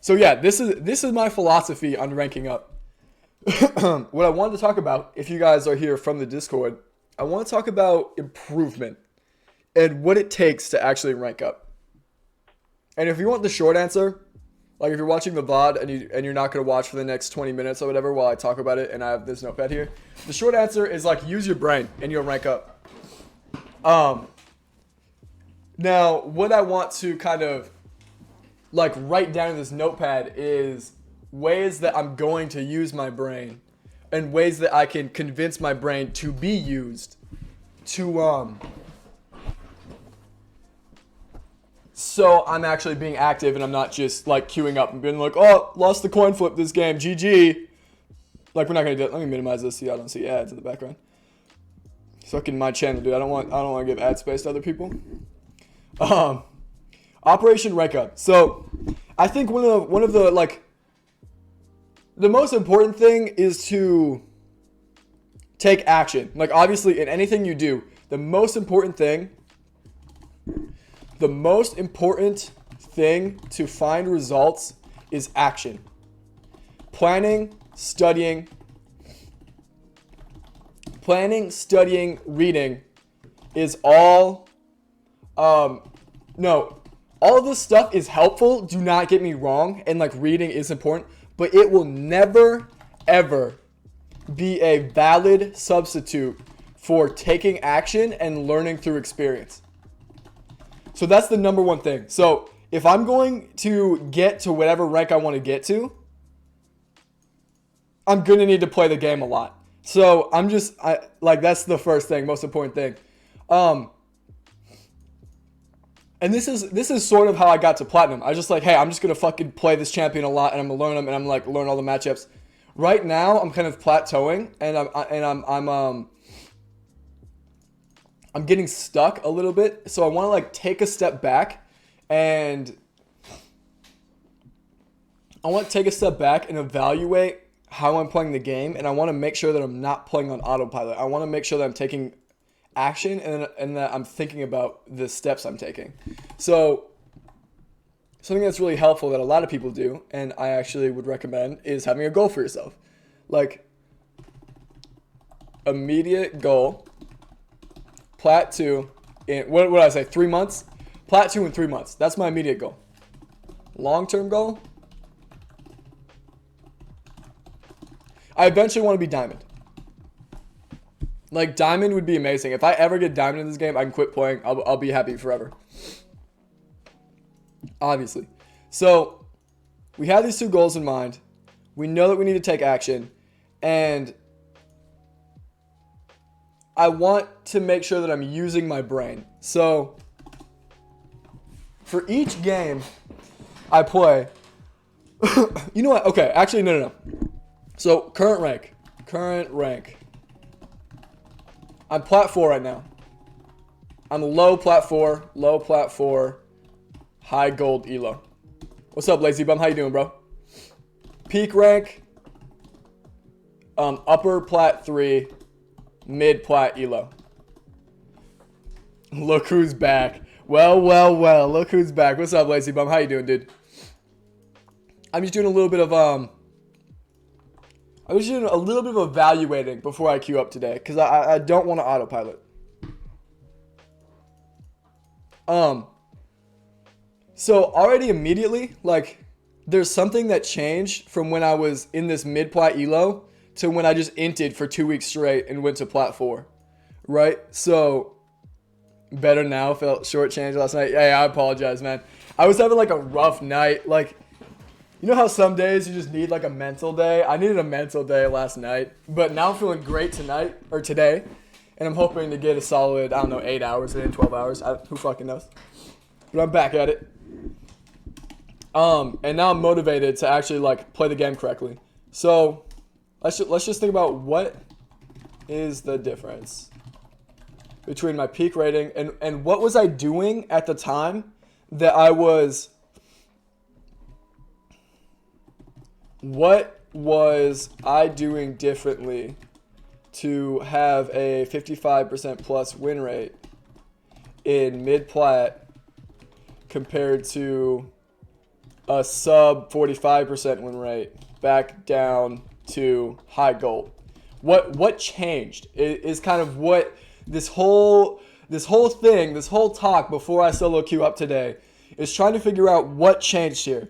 So yeah, this is my philosophy on ranking up. What I wanted to talk about, if you guys are here from the Discord, I want to talk about improvement and what it takes to actually rank up. And if you want the short answer, like if you're watching the VOD and you're not gonna watch for the next 20 minutes or whatever while I talk about it, and I have this notepad here, the short answer is like use your brain and you'll rank up. Now what I want to kind of like write down in this notepad is ways that I'm going to use my brain and ways that I can convince my brain to be used to so I'm actually being active and I'm not just like queuing up and being like, oh, lost the coin flip this game, GG. Like we're not gonna do it. Let me minimize this so y'all don't see ads in the background. Fucking my channel, dude. I don't want to give ad space to other people. Operation Rank Up. So I think one of the like the most important thing is to take action. Like obviously in anything you do, the most important thing to find results is action. Planning, studying, reading is all, no, all of this stuff is helpful. Do not get me wrong. And like reading is important, but it will never, ever be a valid substitute for taking action and learning through experience. So that's the number one thing. So if I'm going to get to whatever rank I want to get to, I'm going to need to play the game a lot. So that's the first thing, most important thing. And this is sort of how I got to Platinum. I was just like, hey, I'm just going to fucking play this champion a lot and I'm going to learn them and I'm like learn all the matchups. Right now, I'm kind of plateauing and I'm getting stuck a little bit, so I want to like take a step back and evaluate how I'm playing the game, and I want to make sure that I'm not playing on autopilot. I want to make sure that I'm taking action and that I'm thinking about the steps I'm taking. So something that's really helpful that a lot of people do, and I actually would recommend, is having a goal for yourself. Like immediate goal. Plat 2 in, what did I say, 3 months? Plat 2 in 3 months. That's my immediate goal. Long-term goal? I eventually want to be Diamond. Like, Diamond would be amazing. If I ever get Diamond in this game, I can quit playing. I'll be happy forever. Obviously. So, we have these two goals in mind. We know that we need to take action. And I want to make sure that I'm using my brain. So, for each game I play, you know what? Okay, actually, no. So, current rank. I'm plat 4 right now. I'm low plat 4, high gold elo. What's up, Lazy Bum? How you doing, bro? Peak rank, upper plat 3, mid plat elo. Look who's back. Well. Look who's back. What's up, Lazy Bum? How you doing, dude? I'm just doing a little bit of evaluating before I queue up today because I don't want to autopilot. So already immediately, like, there's something that changed from when I was in this mid plat elo to when I just inted for 2 weeks straight and went to plat 4, right? So, better now, felt shortchanged last night. Hey, I apologize, man. I was having like a rough night. Like, you know how some days you just need like a mental day? I needed a mental day last night, but now I'm feeling great today. And I'm hoping to get a solid, 8 hours in, 12 hours. Who fucking knows? But I'm back at it. And now I'm motivated to actually like play the game correctly. So, let's just think about what is the difference between my peak rating and what was I doing at the time that I was... What was I doing differently to have a 55% plus win rate in mid-plat compared to a sub 45% win rate back down to high gold. What changed is kind of what this whole thing, this whole talk before I solo queue up today is trying to figure out what changed here.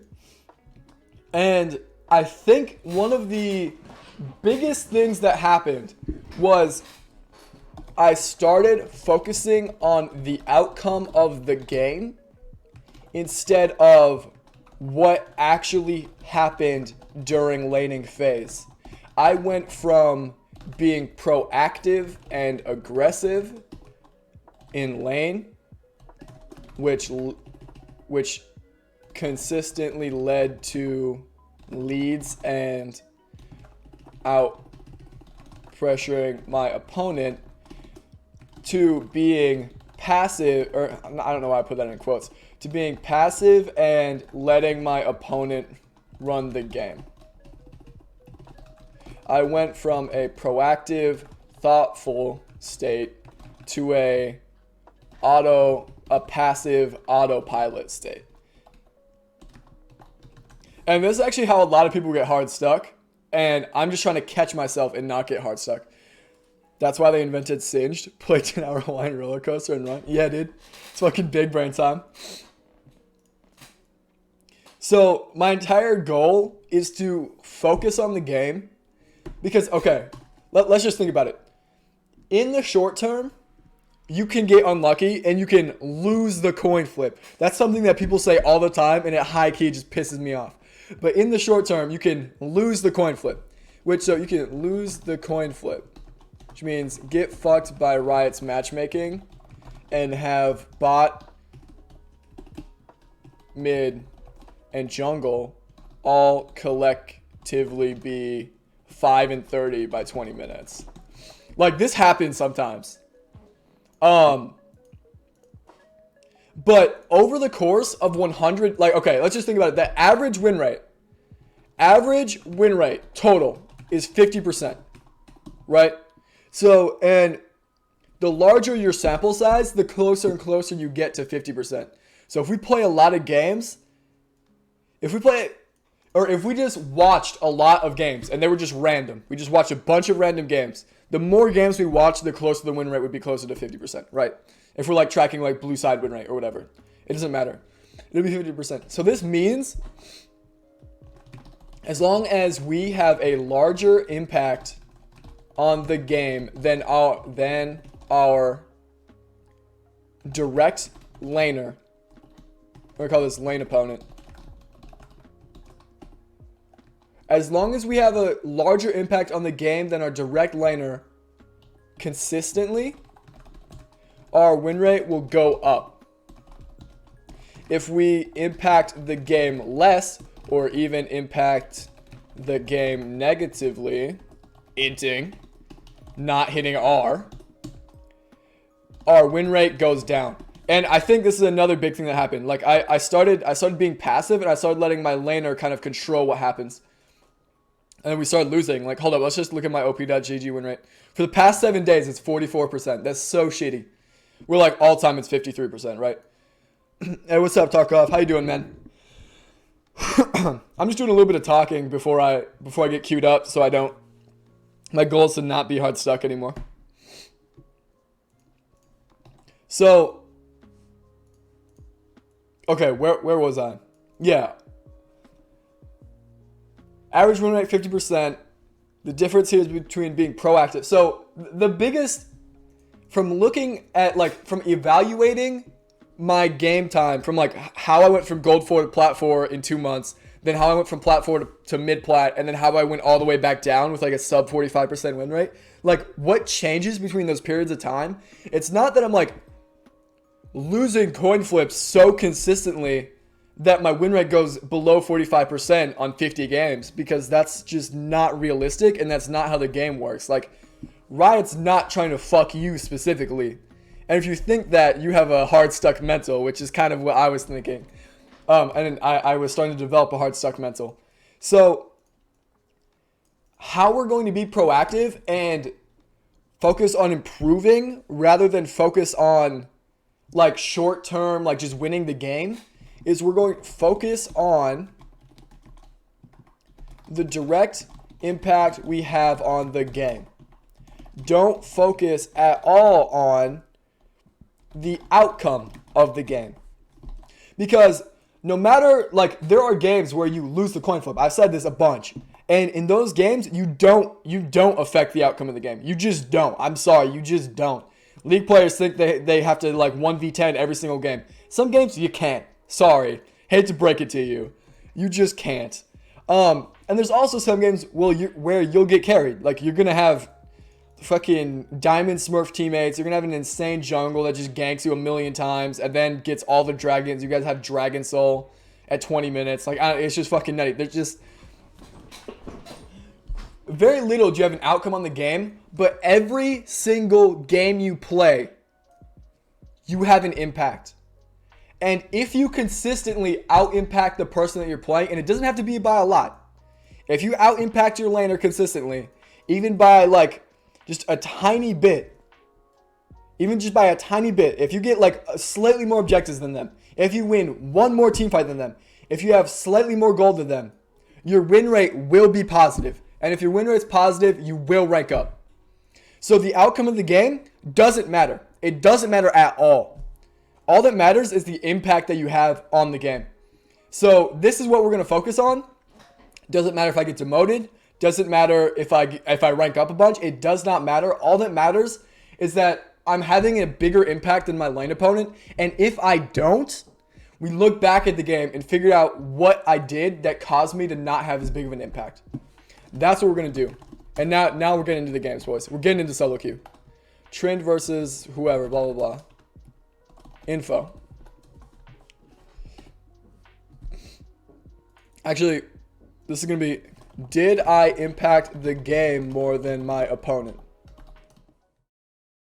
And I think one of the biggest things that happened was I started focusing on the outcome of the game instead of what actually happened during laning phase. I went from being proactive and aggressive in lane, which consistently led to leads and out pressuring my opponent, to being passive, or I don't know why I put that in quotes, to being passive and letting my opponent run the game. I went from a proactive, thoughtful state to a passive autopilot state. And this is actually how a lot of people get hard stuck. And I'm just trying to catch myself and not get hard stuck. That's why they invented Singed. Play 10-hour Hawaiian roller coaster and run. Yeah, dude. It's fucking big brain time. So my entire goal is to focus on the game. Because, okay, let's just think about it. In the short term, you can get unlucky and you can lose the coin flip. That's something that people say all the time, and it high key just pisses me off. But in the short term, you can lose the coin flip. Which means get fucked by Riot's matchmaking and have bot, mid, and jungle all collectively be 5 and 30 by 20 minutes. Like, this happens sometimes. But over the course of 100, like, okay, let's just think about it. The average win rate total is 50%, right? So, and the larger your sample size, the closer and closer you get to 50%. So if we play a lot of games, if we just watched a lot of games and they were just random, we just watched a bunch of random games, the more games we watch, the closer the win rate would be, closer to 50%, right? If we're like tracking like blue side win rate or whatever, it doesn't matter. It'll be 50%. So this means as long as we have a larger impact on the game than our direct laner, we're gonna call this lane opponent. As long as we have a larger impact on the game than our direct laner consistently, our win rate will go up. If we impact the game less, or even impact the game negatively, inting, not hitting R, our win rate goes down. And I think this is another big thing that happened. Like I started being passive and I started letting my laner kind of control what happens. And then we started losing. Like, hold up, let's just look at my op.gg win rate. For the past 7 days, it's 44%. That's so shitty. We're like all time it's 53%, right? Hey, what's up, Tarkov? How you doing, man? I'm just doing a little bit of talking before I get queued up, so I don't. My goal is to not be hard stuck anymore. So, okay, where was I? Yeah. Average win rate 50%. The difference here is between being proactive. So the biggest, from looking at from evaluating my game time, from how I went from gold 4 to plat 4 in 2 months, then how I went from plat 4 to mid plat, and then how I went all the way back down with a sub 45% win rate. What changes between those periods of time? It's not that I'm losing coin flips so consistently that my win rate goes below 45% on 50 games, because that's just not realistic and that's not how the game works. Riot's not trying to fuck you specifically. And if you think that, you have a hard stuck mental, which is kind of what I was thinking. And I was starting to develop a hard stuck mental. So how we're going to be proactive and focus on improving rather than focus on short term, just winning the game, is we're going to focus on the direct impact we have on the game. Don't focus at all on the outcome of the game. Because no matter, like, there are games where you lose the coin flip. I've said this a bunch. And in those games, you don't affect the outcome of the game. You just don't. I'm sorry, you just don't. League players think they have to, like, 1v10 every single game. Some games you can't. Sorry. Hate to break it to you. You just can't. And there's also some games where you'll get carried. Like, you're going to have fucking Diamond Smurf teammates. You're going to have an insane jungle that just ganks you a million times and then gets all the dragons. You guys have Dragon Soul at 20 minutes. Like, it's just fucking nutty. There's just very little do you have an outcome on the game, but every single game you play, you have an impact. And if you consistently out-impact the person that you're playing, and it doesn't have to be by a lot. If you out-impact your laner consistently, even by, like, just a tiny bit, if you get, like, slightly more objectives than them, if you win one more team fight than them, if you have slightly more gold than them, your win rate will be positive. And if your win rate's positive, you will rank up. So the outcome of the game doesn't matter. It doesn't matter at all. All that matters is the impact that you have on the game. So this is what we're going to focus on. Doesn't matter if I get demoted. Doesn't matter if I rank up a bunch. It does not matter. All that matters is that I'm having a bigger impact than my lane opponent. And if I don't, we look back at the game and figure out what I did that caused me to not have as big of an impact. That's what we're going to do. And now we're getting into the games, boys. We're getting into solo queue. Trend versus whoever, blah, blah, blah. Info. Actually, this is going to be, did I impact the game more than my opponent?